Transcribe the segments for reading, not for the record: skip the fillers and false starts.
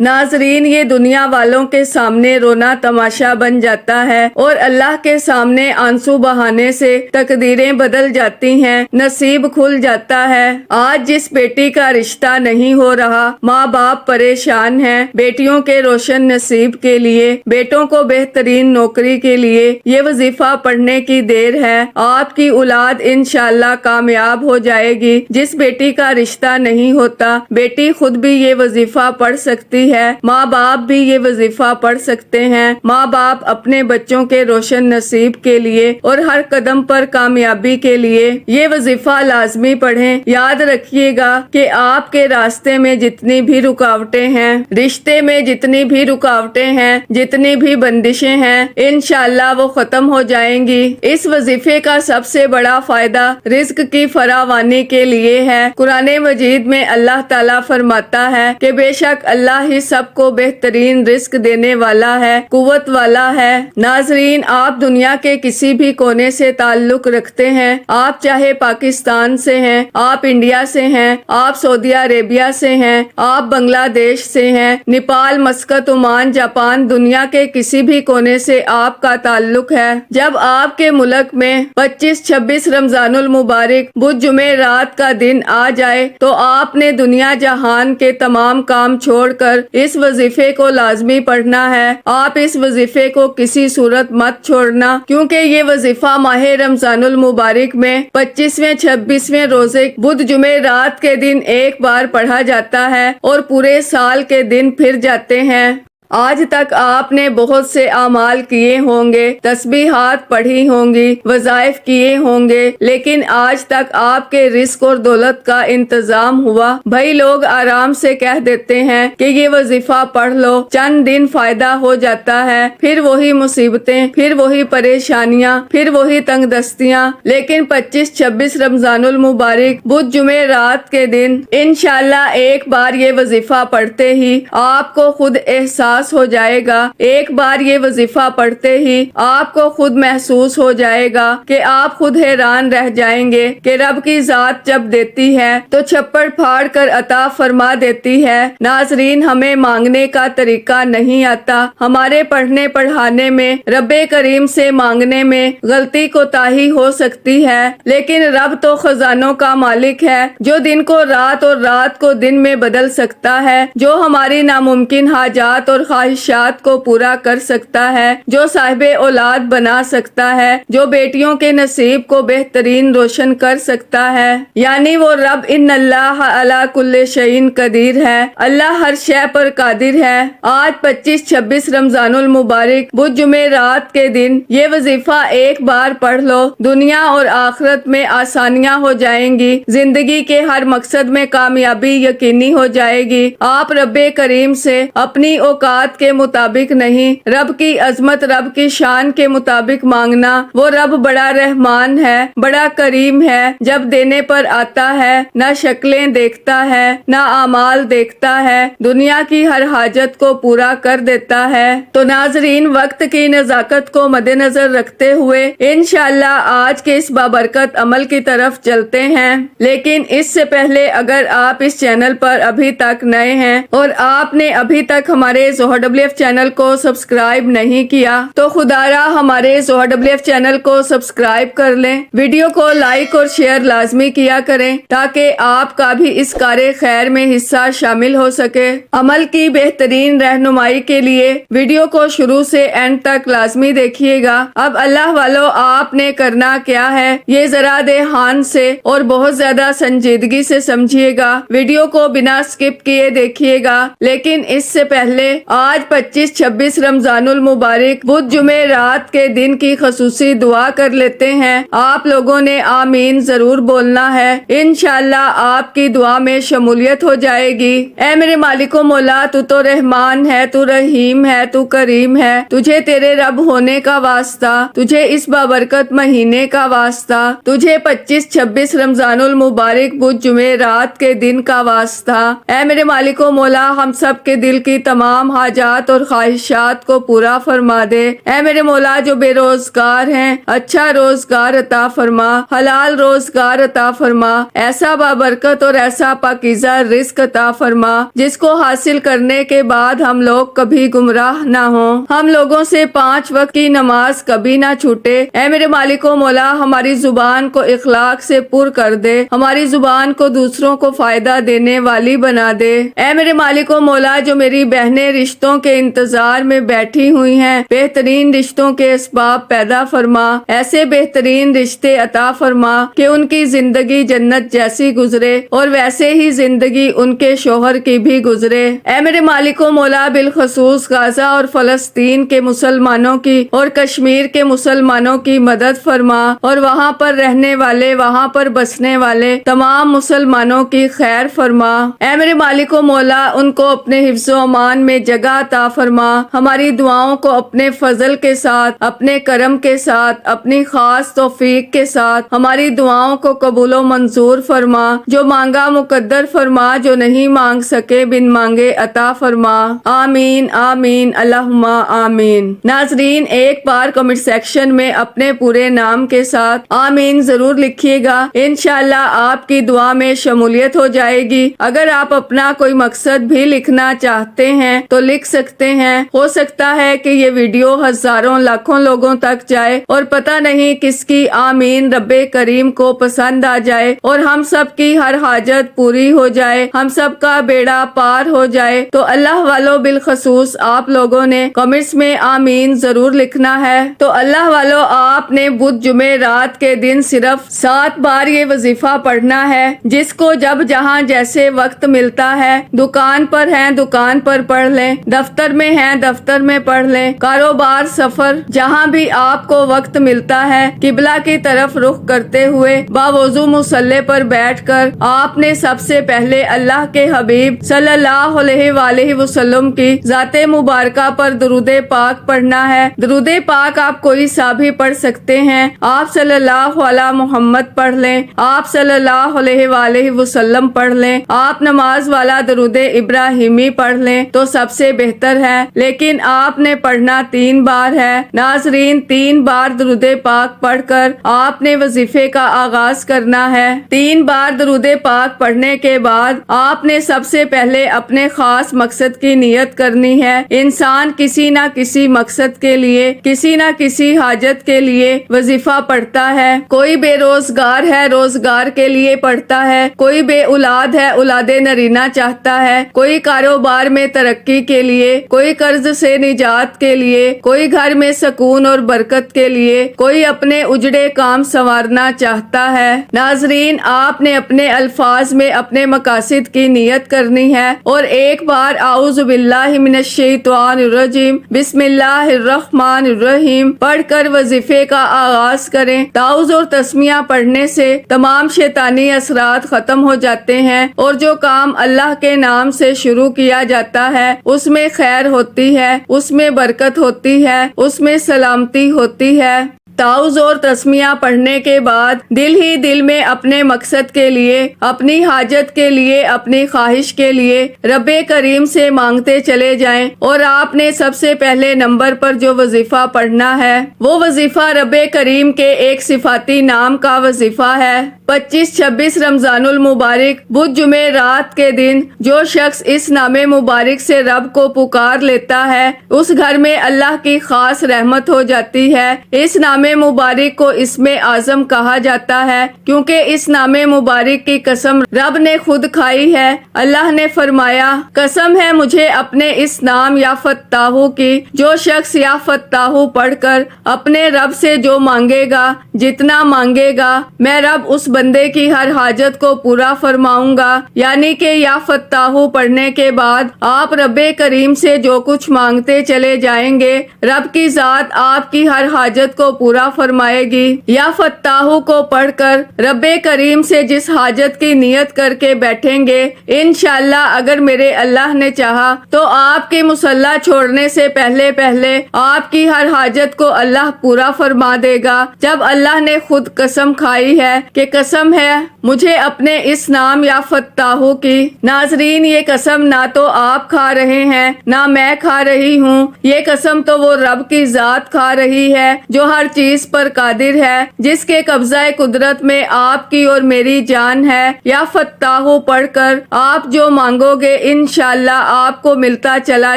ناظرین، یہ دنیا والوں کے سامنے رونا تماشا بن جاتا ہے اور اللہ کے سامنے آنسو بہانے سے تقدیریں بدل جاتی ہیں، نصیب کھل جاتا ہے۔ آج جس بیٹی کا رشتہ نہیں ہو رہا، ماں باپ پریشان ہیں، بیٹیوں کے روشن نصیب کے لیے، بیٹوں کو بہترین نوکری کے لیے یہ وظیفہ پڑھنے کی دیر ہے۔ آپ کی اولاد انشاءاللہ کامیاب ہو جائے گی۔ جس بیٹی کا رشتہ نہیں ہوتا، بیٹی خود بھی یہ وظیفہ پڑھ سکتی ہے، ماں باپ بھی یہ وظیفہ پڑھ سکتے ہیں۔ ماں باپ اپنے بچوں کے روشن نصیب کے لیے اور ہر قدم پر کامیابی کے لیے یہ وظیفہ لازمی پڑھیں۔ یاد رکھیے گا کہ آپ کے راستے میں جتنی بھی رکاوٹیں ہیں، رشتے میں جتنی بھی رکاوٹیں ہیں، جتنی بھی بندشیں ہیں، انشاءاللہ وہ ختم ہو جائیں گی۔ اس وظیفے کا سب سے بڑا فائدہ رزق کی فراوانی کے لیے ہے۔ قرآن مجید میں اللہ تعالیٰ فرماتا ہے کہ بے شک اللہ ہی سب کو بہترین رزق دینے والا ہے، قوت والا ہے۔ ناظرین، آپ دنیا کے کسی بھی کونے سے تعلق رکھتے ہیں، آپ چاہے پاکستان سے ہیں، آپ انڈیا سے ہیں، آپ سعودی عربیہ سے ہیں، آپ بنگلہ دیش سے ہیں، نیپال، مسقط، عمان، جاپان، دنیا کے کسی بھی کونے سے آپ کا تعلق ہے۔ جب آپ کے ملک میں 25-26 رمضان المبارک بدھ جمعرات کا دن آ جائے تو آپ نے دنیا جہان کے تمام کام چھوڑ کر اس وظیفے کو لازمی پڑھنا ہے۔ آپ اس وظیفے کو کسی صورت مت چھوڑنا، کیونکہ یہ وظیفہ ماہ رمضان المبارک میں 25ویں 26ویں روزے بدھ جمعرات کے دن ایک بار پڑھا جاتا ہے اور پورے سال کے دن پھر جاتے ہیں۔ آج تک آپ نے بہت سے اعمال کیے ہوں گے، تسبیحات پڑھی ہوں گی، وظائف کیے ہوں گے، لیکن آج تک آپ کے رزق اور دولت کا انتظام ہوا؟ بھائی، لوگ آرام سے کہہ دیتے ہیں کہ یہ وظیفہ پڑھ لو، چند دن فائدہ ہو جاتا ہے، پھر وہی مصیبتیں، پھر وہی پریشانیاں، پھر وہی تنگ دستیاں۔ لیکن 25-26 رمضان المبارک بدھ جمعرات کے دن انشاءاللہ ایک بار یہ وظیفہ پڑھتے ہی آپ کو خود احساس ہو جائے گا، ایک بار یہ وظیفہ پڑھتے ہی آپ کو خود محسوس ہو جائے گا کہ آپ خود حیران رہ جائیں گے کہ رب کی ذات جب دیتی ہے تو چھپڑ پھاڑ کر عطا فرما دیتی ہے۔ ناظرین، ہمیں مانگنے کا طریقہ نہیں آتا، ہمارے پڑھنے پڑھانے میں، رب کریم سے مانگنے میں غلطی کوتاہی ہو سکتی ہے، لیکن رب تو خزانوں کا مالک ہے، جو دن کو رات اور رات کو دن میں بدل سکتا ہے، جو ہماری ناممکن حاجات اور خواہشات کو پورا کر سکتا ہے، جو صاحب اولاد بنا سکتا ہے، جو بیٹیوں کے نصیب کو بہترین روشن کر سکتا ہے، یعنی وہ رب ان اللہ علی کل شیء قدیر ہے، اللہ ہر شے پر قادر ہے۔ آج 25-26 رمضان المبارک بدھ جمعرات کے دن یہ وظیفہ ایک بار پڑھ لو، دنیا اور آخرت میں آسانیاں ہو جائیں گی، زندگی کے ہر مقصد میں کامیابی یقینی ہو جائے گی۔ آپ رب کریم سے اپنی اوقات کے مطابق نہیں، رب کی عظمت، رب کی شان کے مطابق مانگنا۔ وہ رب بڑا رحمان ہے، بڑا کریم ہے، جب دینے پر آتا ہے نہ شکلیں دیکھتا ہے نہ اعمال دیکھتا ہے، دنیا کی ہر حاجت کو پورا کر دیتا ہے۔ تو ناظرین، وقت کی نزاکت کو مد نظر رکھتے ہوئے انشاءاللہ آج کے اس بابرکت عمل کی طرف چلتے ہیں، لیکن اس سے پہلے اگر آپ اس چینل پر ابھی تک نئے ہیں اور آپ نے ابھی تک ہمارے ZoHerWF چینل کو سبسکرائب نہیں کیا تو خدا را ہمارے ZoHerWF چینل کو سبسکرائب کر لیں، ویڈیو کو لائک اور شیئر لازمی کیا کریں تاکہ آپ کا بھی اس کار خیر میں حصہ شامل ہو سکے۔ عمل کی بہترین رہنمائی کے لیے ویڈیو کو شروع سے اینڈ تک لازمی دیکھیے گا۔ اب اللہ والو، آپ نے کرنا کیا ہے، یہ ذرا دھیان سے اور بہت زیادہ سنجیدگی سے سمجھیے گا، ویڈیو کو بنا سکپ کیے دیکھیے گا۔ لیکن اس سے پہلے آج 25-26 رمضان المبارک بدھ جمعرات کے دن کی خصوصی دعا کر لیتے ہیں۔ آپ لوگوں نے آمین ضرور بولنا ہے، انشاءاللہ آپ کی دعا میں شمولیت ہو جائے گی۔ اے میرے مالک و مولا، تو رحمان ہے، تو رحیم ہے، تو کریم ہے، تجھے تیرے رب ہونے کا واسطہ، تجھے اس بابرکت مہینے کا واسطہ، تجھے 25-26 رمضان المبارک بدھ جمعرات کے دن کا واسطہ۔ اے میرے مالک و مولا، ہم سب کے دل کی تمام حاجات اور خواہشات کو پورا فرما دے۔ اے میرے مولا جو بے روزگار ہیں اچھا روزگار عطا فرما، حلال روزگار عطا فرما، ایسا بابرکت اور ایسا پاکیزہ رزق عطا فرما جس کو حاصل کرنے کے بعد ہم لوگ کبھی گمراہ نہ ہوں، ہم لوگوں سے 5 وقت کی نماز کبھی نہ چھوٹے۔ اے میرے مالک و مولا ہماری زبان کو اخلاق سے پر کر دے، ہماری زبان کو دوسروں کو فائدہ دینے والی بنا دے۔ اے میرے مالک و مولا جو میری بہنیں رشتوں کے انتظار میں بیٹھی ہوئی ہیں بہترین رشتوں کے اسباب پیدا فرما، ایسے بہترین رشتے عطا فرما کہ ان کی زندگی جنت جیسی گزرے اور ویسے ہی زندگی ان کے شوہر کی بھی گزرے۔ اے میرے مالک و مولا بالخصوص غزہ اور فلسطین کے مسلمانوں کی اور کشمیر کے مسلمانوں کی مدد فرما اور وہاں پر رہنے والے وہاں پر بسنے والے تمام مسلمانوں کی خیر فرما۔ اے میرے مالک و مولا ان کو اپنے حفظ و امان میں جگہ عطا فرما، ہماری دعاؤں کو اپنے فضل کے ساتھ، اپنے کرم کے ساتھ، اپنی خاص توفیق کے ساتھ ہماری دعاؤں کو قبول و منظور فرما، جو مانگا مقدر فرما، جو نہیں مانگ سکے بن مانگے عطا فرما۔ آمین آمین اللہم آمین۔ ناظرین ایک بار کمنٹ سیکشن میں اپنے پورے نام کے ساتھ آمین ضرور لکھیے گا، انشاءاللہ آپ کی دعا میں شمولیت ہو جائے گی۔ اگر آپ اپنا کوئی مقصد بھی لکھنا چاہتے ہیں تو لکھ سکتے ہیں، ہو سکتا ہے کہ یہ ویڈیو ہزاروں لاکھوں لوگوں تک جائے اور پتہ نہیں کس کی آمین رب کریم کو پسند آ جائے اور ہم سب کی ہر حاجت پوری ہو جائے، ہم سب کا بیڑا پار ہو جائے۔ تو اللہ والو بالخصوص آپ لوگوں نے کمنٹس میں آمین ضرور لکھنا ہے۔ تو اللہ والو آپ نے بدھ جمعے رات کے دن صرف 7 بار یہ وظیفہ پڑھنا ہے، جس کو جب جہاں جیسے وقت ملتا ہے، دکان پر ہیں دکان پر پڑھ لیں، دفتر میں ہیں دفتر میں پڑھ لیں، کاروبار سفر جہاں بھی آپ کو وقت ملتا ہے، قبلہ کی طرف رخ کرتے ہوئے باوضو مصلی پر بیٹھ کر آپ نے سب سے پہلے اللہ کے حبیب صلی اللہ علیہ وآلہ وسلم کی ذات مبارکہ پر درود پاک پڑھنا ہے۔ درود پاک آپ کوئی سا بھی پڑھ سکتے ہیں، آپ صلی اللہ علیہ محمد پڑھ لیں، آپ صلی اللہ علیہ وآلہ وسلم پڑھ لیں، آپ نماز والا درود ابراہیمی پڑھ لیں تو سب سے بہتر ہے، لیکن آپ نے پڑھنا 3 بار ہے۔ ناظرین 3 بار درود پاک پڑھ کر آپ نے وظیفے کا آغاز کرنا ہے۔ 3 بار درود پاک پڑھنے کے بعد آپ نے سب سے پہلے اپنے خاص مقصد کی نیت کرنی ہے۔ انسان کسی نہ کسی مقصد کے لیے، کسی نہ کسی حاجت کے لیے وظیفہ پڑھتا ہے۔ کوئی بے روزگار ہے روزگار کے لیے پڑھتا ہے، کوئی بے اولاد ہے اولاد نرینہ چاہتا ہے، کوئی کاروبار میں ترقی کے لیے، کوئی قرض سے نجات کے لیے، کوئی گھر میں سکون اور برکت کے لیے، کوئی اپنے اجڑے کام سنوارنا چاہتا ہے۔ ناظرین آپ نے اپنے الفاظ میں اپنے مقاصد کی نیت کرنی ہے اور ایک بار اعوذ باللہ من الشیطان الرجیم بسم اللہ الرحمن الرحیم پڑھ کر وظیفے کا آغاز کریں۔ تعوذ اور تسمیہ پڑھنے سے تمام شیطانی اثرات ختم ہو جاتے ہیں اور جو کام اللہ کے نام سے شروع کیا جاتا ہے اس میں خیر ہوتی ہے، اس میں برکت ہوتی ہے، اس میں سلامتی ہوتی ہے۔ تعوذ اور تسمیہ پڑھنے کے بعد دل ہی دل میں اپنے مقصد کے لیے، اپنی حاجت کے لیے، اپنی خواہش کے لیے رب کریم سے مانگتے چلے جائیں اور آپ نے سب سے پہلے نمبر پر جو وظیفہ پڑھنا ہے وہ وظیفہ رب کریم کے ایک صفاتی نام کا وظیفہ ہے۔ 25-26 رمضان المبارک بدھ جمعے رات کے دن جو شخص اس نام مبارک سے رب کو پکار لیتا ہے اس گھر میں اللہ کی خاص رحمت ہو جاتی ہے۔ اس نام مبارک کو اسم اعظم کہا جاتا ہے کیونکہ اس نام مبارک کی قسم رب نے خود کھائی ہے۔ اللہ نے فرمایا قسم ہے مجھے اپنے اس نام یا فتاحو کی، جو شخص یا فتاحو پڑھ کر اپنے رب سے جو مانگے گا، جتنا مانگے گا، میں رب اس بندے کی ہر حاجت کو پورا فرماؤں گا۔ یعنی کہ یا فتاحو پڑھنے کے بعد آپ رب کریم سے جو کچھ مانگتے چلے جائیں گے رب کی ذات آپ کی ہر حاجت کو پورا فرمائے گی۔ یا فتاحو کو پڑھ کر رب کریم سے جس حاجت کی نیت کر کے بیٹھیں گے انشاءاللہ اگر میرے اللہ نے چاہا تو آپ کی مصلی چھوڑنے سے پہلے آپ کی ہر حاجت کو اللہ پورا فرما دے گا۔ جب اللہ نے خود قسم کھائی ہے کہ قسم قسم ہے مجھے اپنے اس نام یافتہو کی۔ ناظرین، یہ قسم نہ تو آپ کھا رہے ہیں نہ میں کھا رہی ہوں، یہ قسم تو وہ رب کی ذات کھا رہی ہے جو ہر چیز پر قادر ہے، جس کے قبضہ قدرت میں آپ کی اور میری جان ہے۔ یافتہو پڑھ کر آپ جو مانگو گے انشاءاللہ آپ کو ملتا چلا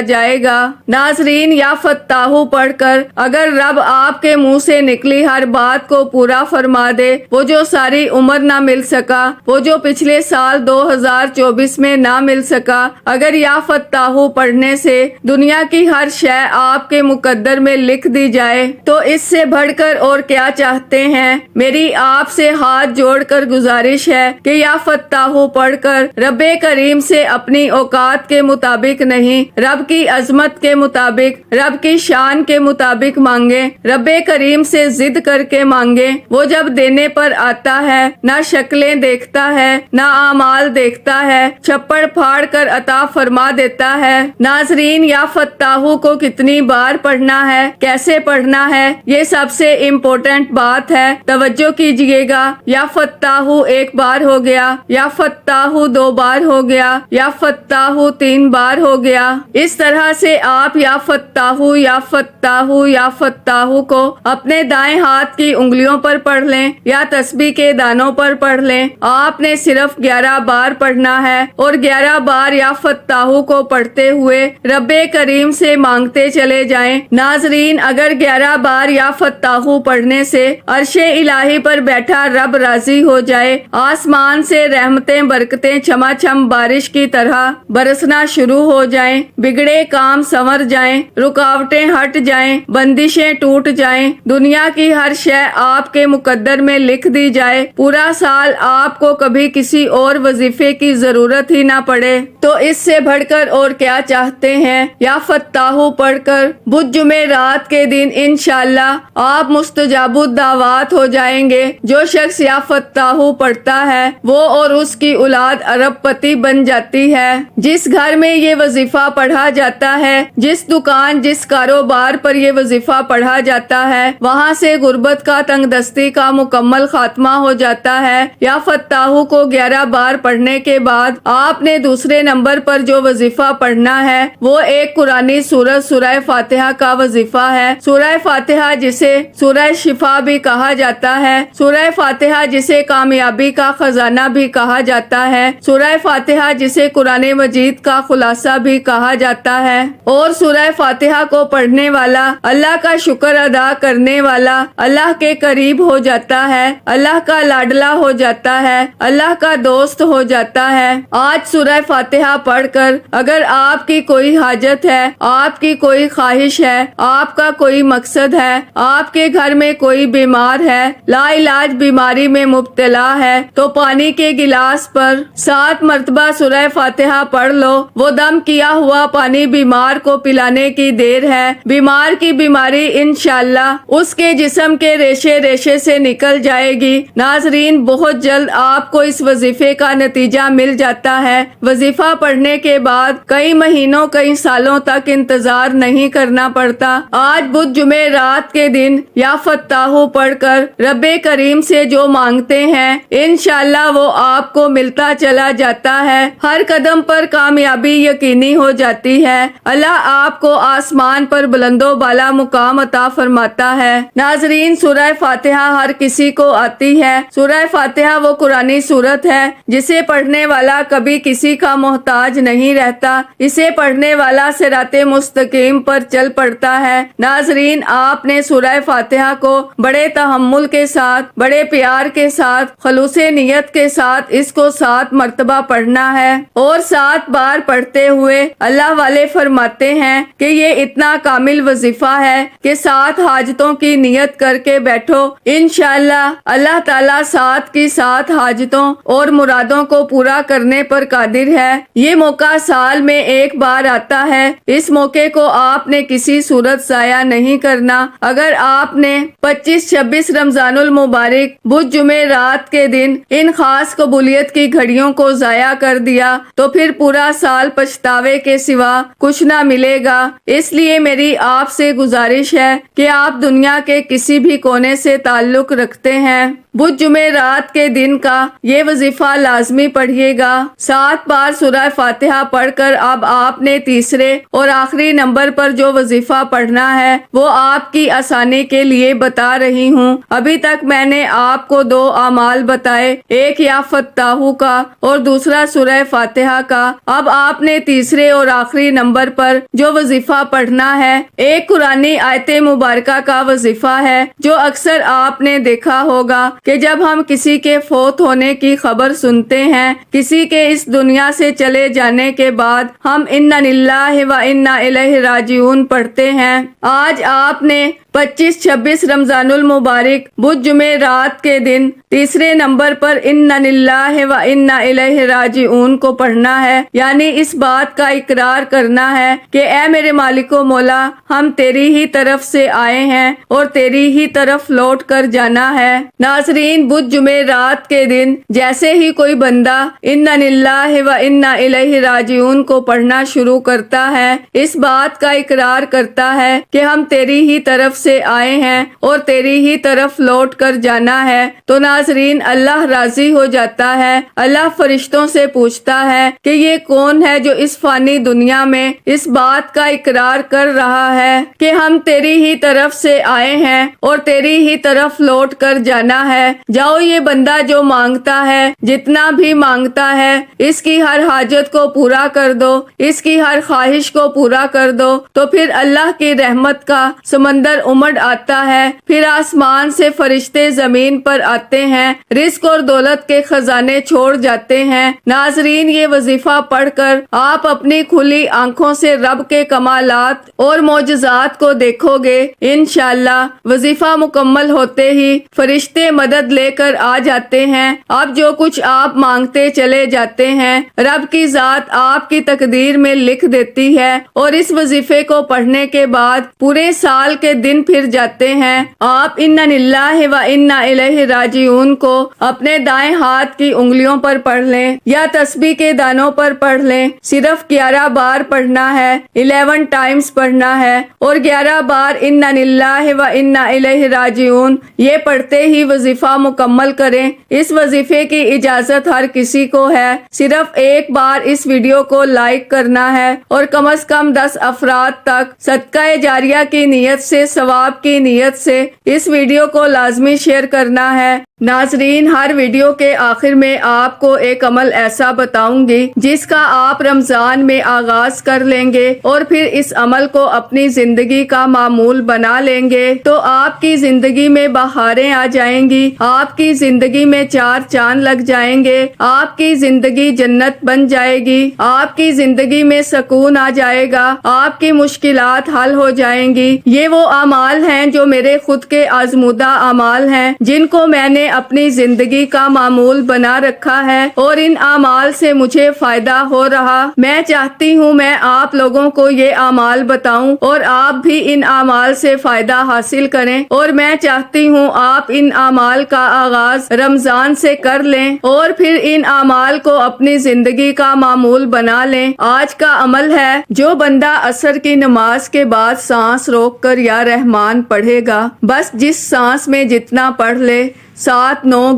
جائے گا۔ ناظرین، یافتہو پڑھ کر اگر رب آپ کے منہ سے نکلی ہر بات کو پورا فرما دے، وہ جو ساری عمر نہ مل سکا، وہ جو پچھلے سال 2024 میں نہ مل سکا، اگر یافتہو پڑھنے سے دنیا کی ہر شے آپ کے مقدر میں لکھ دی جائے تو اس سے بڑھ کر اور کیا چاہتے ہیں؟ میری آپ سے ہاتھ جوڑ کر گزارش ہے کہ یافتہو پڑھ کر رب کریم سے اپنی اوقات کے مطابق نہیں، رب کی عظمت کے مطابق، رب کی شان کے مطابق مانگے، رب کریم سے ضد کر کے مانگے۔ وہ جب دینے پر آتا ہے نہ شکلیں دیکھتا ہے نہ اعمال دیکھتا ہے، چھپڑ پھاڑ کر عطا فرما دیتا ہے۔ ناظرین، یافتہو کو کتنی بار پڑھنا ہے، کیسے پڑھنا ہے، یہ سب سے امپورٹنٹ بات ہے، توجہ کیجئے گا۔ یافتہو ایک بار ہو گیا، یافتہو 2 بار ہو گیا، یافتہو 3 بار ہو گیا۔ اس طرح سے آپ یافتہو یافتہو یافتہو کو اپنے دائیں ہاتھ کی انگلیوں پر پڑھ لیں یا تسبیح کے دانوں پر پڑھ لیں۔ آپ نے صرف 11 بار پڑھنا ہے اور 11 بار یافتہو کو پڑھتے ہوئے رب کریم سے مانگتے چلے جائیں۔ ناظرین، اگر 11 بار یافتہو پڑھنے سے عرش الہی پر بیٹھا رب راضی ہو جائے، آسمان سے رحمتیں برکتیں چھما چھم بارش کی طرح برسنا شروع ہو جائیں، بگڑے کام سنور جائیں، رکاوٹیں ہٹ جائیں، بندشیں ٹوٹ جائیں، دنیا کی ہر شے آپ کے مقدر میں لکھ دی جائے، پورا سال آپ کو کبھی کسی اور وظیفے کی ضرورت ہی نہ پڑے، تو اس سے بڑھ کر اور کیا چاہتے ہیں؟ یافتہو پڑھ کر بدھ جمعرات کے دن انشاءاللہ آپ مستجاب الدعوات ہو جائیں گے۔ جو شخص یافتہو پڑھتا ہے وہ اور اس کی اولاد ارب پتی بن جاتی ہے۔ جس گھر میں یہ وظیفہ پڑھا جاتا ہے، جس دکان جس کاروبار پر یہ وظیفہ پڑھا جاتا ہے، وہاں سے غربت کا تنگ دستی کا مکمل خاتمہ ہو جاتا ہے۔ یافتہو کو 11 بار پڑھنے کے بعد آپ نے دوسرے نمبر پر جو وظیفہ پڑھنا ہے وہ ایک قرآنی سورت سورہ فاتحہ کا وظیفہ ہے۔ سورہ فاتحہ جسے سورہ شفا بھی کہا جاتا ہے، سورہ فاتحہ جسے کامیابی کا خزانہ بھی کہا جاتا ہے، سورہ فاتحہ جسے قرآن مجید کا خلاصہ بھی کہا جاتا ہے، اور سورہ فاتحہ کو پڑھنے والا اللہ کا شکر ادا کرنے والا اللہ کے قریب ہو جاتا ہے، اللہ کا لاڈلا ہو جاتا ہے، اللہ کا دوست ہو جاتا ہے۔ آج سورہ فاتحہ پڑھ کر اگر آپ کی کوئی حاجت ہے، آپ کی کوئی خواہش ہے، آپ کا کوئی مقصد ہے، آپ کے گھر میں کوئی بیمار ہے، لا علاج بیماری میں مبتلا ہے، تو پانی کے گلاس پر 7 مرتبہ سورہ فاتحہ پڑھ لو۔ وہ دم کیا ہوا پانی بیمار کو پلانے کی دیر ہے، بیمار کی بیماری انشاءاللہ اس کے جسم کے ریشے ریشے سے نکل جائے گی۔ ناظرین، بہت جلد آپ کو اس وظیفے کا نتیجہ مل جاتا ہے۔ وظیفہ پڑھنے کے بعد کئی مہینوں کئی سالوں تک انتظار نہیں کرنا پڑتا۔ آج بدھ جمعرات کے دن یافتہو پڑھ کر رب کریم سے جو مانگتے ہیں انشاءاللہ وہ آپ کو ملتا چلا جاتا ہے، ہر قدم پر کامیابی یقینی ہو جاتی ہے۔ اللہ آپ کو آسمان پر بلند و بالا مقام عطا فرماتا ہے۔ ناظرین، سورہ فاتحہ ہر کسی کو آتی ہے۔ سورہ فاتحہ وہ قرآنی سورت ہے جسے پڑھنے والا کبھی کسی کا محتاج نہیں رہتا، اسے پڑھنے والا صراط مستقیم پر چل پڑتا ہے۔ ناظرین، آپ نے سورہ فاتحہ کو بڑے تحمل کے ساتھ، بڑے پیار کے ساتھ، خلوص نیت کے ساتھ اس کو 7 مرتبہ پڑھنا ہے، اور 7 بار پڑھتے ہوئے اللہ والے فرماتے ہیں کہ یہ اتنا کامل وظیفہ ہے کہ 7 حاجتوں کی نیت کر کے بیٹھو، انشاءاللہ اللہ تعالیٰ 7 کی 7 حاجتوں اور مرادوں کو پورا کرنے پر قادر ہے۔ یہ موقع سال میں ایک بار آتا ہے، اس موقع کو آپ نے کسی صورت ضائع نہیں کرنا۔ اگر آپ نے 25-26 رمضان المبارک بدھ جمعرات کے دن ان خاص قبولیت کی گھڑیوں کو ضائع کر دیا تو پھر پورا سال پچھتاوے کے سوا کچھ نہ ملے گا۔ اس لیے میری آپ سے گزارش ہے کہ آپ دنیا کے کسی بھی کونے سے تعلق رکھتے ہیں بدھ جمعرات کے دن کا یہ وظیفہ لازمی پڑھیے گا۔ 7 بار سورہ فاتحہ پڑھ کر اب آپ نے تیسرے اور آخری نمبر پر جو وظیفہ پڑھنا ہے وہ آپ کی آسانی کے لیے بتا رہی ہوں۔ ابھی تک میں نے آپ کو 2 اعمال بتائے، ایک یا فتاحو کا اور دوسرا سورہ فاتحہ کا۔ اب آپ نے تیسرے اور آخری نمبر پر جو وظیفہ پڑھنا ہے ایک قرآنی آیت مبارکہ کا وظیفہ ہے، جو اکثر آپ نے دیکھا ہوگا کہ جب ہم کسی کے فوت ہونے کی خبر سنتے ہیں، کسی کے اس دنیا سے چلے جانے کے بعد ہم انا للہ و انا الیہ راجعون پڑھتے ہیں۔ آج آپ نے 25-26 رمضان المبارک بدھ جمعرات کے دن تیسرے نمبر پر انا للہ و انا الیہ راجعون کو پڑھنا ہے، یعنی اس بات کا اقرار کرنا ہے کہ اے میرے مالک و مولا، ہم تیری ہی طرف سے آئے ہیں اور تیری ہی طرف لوٹ کر جانا ہے۔ ناظرین، بدھ جمعرات کے دن جیسے ہی کوئی بندہ انا للہ و انا الیہ راجعون کو پڑھنا شروع کرتا ہے، اس بات کا اقرار کرتا ہے کہ ہم تیری ہی طرف سے آئے ہیں اور تیری ہی طرف لوٹ کر جانا ہے، تو ناظرین اللہ راضی ہو جاتا ہے۔ اللہ فرشتوں سے پوچھتا ہے کہ یہ کون ہے جو اس فانی دنیا میں اس بات کا اقرار کر رہا ہے کہ ہم تیری ہی طرف سے آئے ہیں اور تیری ہی طرف لوٹ کر جانا ہے۔ جاؤ، یہ بندہ جو مانگتا ہے، جتنا بھی مانگتا ہے، اس کی ہر حاجت کو پورا کر دو، اس کی ہر خواہش کو پورا کر دو۔ تو پھر اللہ کی رحمت کا سمندر امڑ آتا ہے، پھر آسمان سے فرشتے زمین پر آتے ہیں، رزق اور دولت کے خزانے چھوڑ جاتے ہیں۔ ناظرین، یہ وظیفہ پڑھ کر آپ اپنی کھلی آنکھوں سے رب کے کمالات اور معجزات کو دیکھو گے۔ انشاءاللہ وظیفہ مکمل ہوتے ہی فرشتے مدد لے کر آ جاتے ہیں۔ اب جو کچھ آپ مانگتے چلے جاتے ہیں، رب کی ذات آپ کی تقدیر میں لکھ دیتی ہے، اور اس وظیفے کو پڑھنے کے بعد پورے سال کے دن پھر جاتے ہیں۔ آپ انا للہ و انا الیہ راجعون کو اپنے دائیں ہاتھ کی انگلیوں پر پڑھ لیں یا تسبیح کے دانوں پر پڑھ لیں۔ صرف 11 بار پڑھنا ہے، 11 ٹائمز پڑھنا ہے، اور 11 بار انا للہ و انا الیہ راجعون یہ پڑھتے ہی وظیفہ مکمل کریں۔ اس وظیفے کی اجازت ہر کسی کو ہے، صرف ایک بار اس ویڈیو کو لائک کرنا ہے اور کم از کم 10 افراد تک صدقہ جاریہ کی نیت سے، ثواب کی نیت سے اس ویڈیو کو لازمی شیئر کرنا ہے۔ ناظرین، ہر ویڈیو کے آخر میں آپ کو ایک عمل ایسا بتاؤں گی جس کا آپ رمضان میں آغاز کر لیں گے اور پھر اس عمل کو اپنی زندگی کا معمول بنا لیں گے تو آپ کی زندگی میں بہاریں آ جائیں گی، آپ کی زندگی میں 4 چاند لگ جائیں گے، آپ کی زندگی جنت بن جائے گی، آپ کی زندگی میں سکون آ جائے گا، آپ کی مشکلات حل ہو جائیں گی۔ یہ وہ اعمال ہیں جو میرے خود کے آزمودہ اعمال ہیں، جن کو میں نے اپنی زندگی کا معمول بنا رکھا ہے اور ان اعمال سے مجھے فائدہ ہو رہا۔ میں چاہتی ہوں میں آپ لوگوں کو یہ اعمال بتاؤں اور آپ بھی ان اعمال سے فائدہ حاصل کریں، اور میں چاہتی ہوں آپ ان اعمال کا آغاز رمضان سے کر لیں اور پھر ان اعمال کو اپنی زندگی کا معمول بنا لیں۔ آج کا عمل ہے، جو بندہ عصر کی نماز کے بعد سانس روک کر یا رحمان پڑھے گا، بس جس سانس میں جتنا پڑھ لے، 7، 9،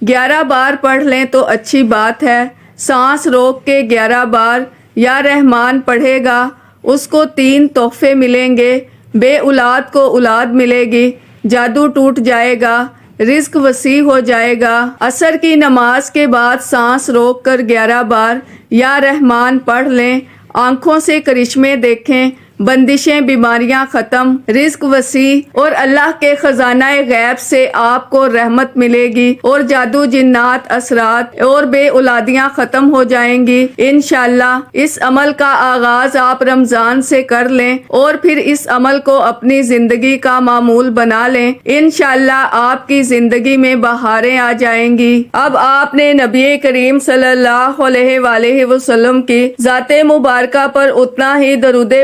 11 بار پڑھ لیں تو اچھی بات ہے۔ سانس روک کے 11 بار یا رحمان پڑھے گا، اس کو 3 تحفے ملیں گے۔ بے اولاد کو اولاد ملے گی، جادو ٹوٹ جائے گا، رزق وسیع ہو جائے گا۔ عصر کی نماز کے بعد سانس روک کر 11 بار یا رحمان پڑھ لیں، آنکھوں سے کرشمے دیکھیں، بندشیں، بیماریاں ختم، رزق وسیع، اور اللہ کے خزانہ غیب سے آپ کو رحمت ملے گی اور جادو، جنات، اثرات اور بے اولادیاں ختم ہو جائیں گی۔ انشاءاللہ اس عمل کا آغاز آپ رمضان سے کر لیں اور پھر اس عمل کو اپنی زندگی کا معمول بنا لیں۔ انشاءاللہ آپ کی زندگی میں بہاریں آ جائیں گی۔ اب آپ نے نبی کریم صلی اللہ علیہ وآلہ وسلم کی ذات مبارکہ پر اتنا ہی درود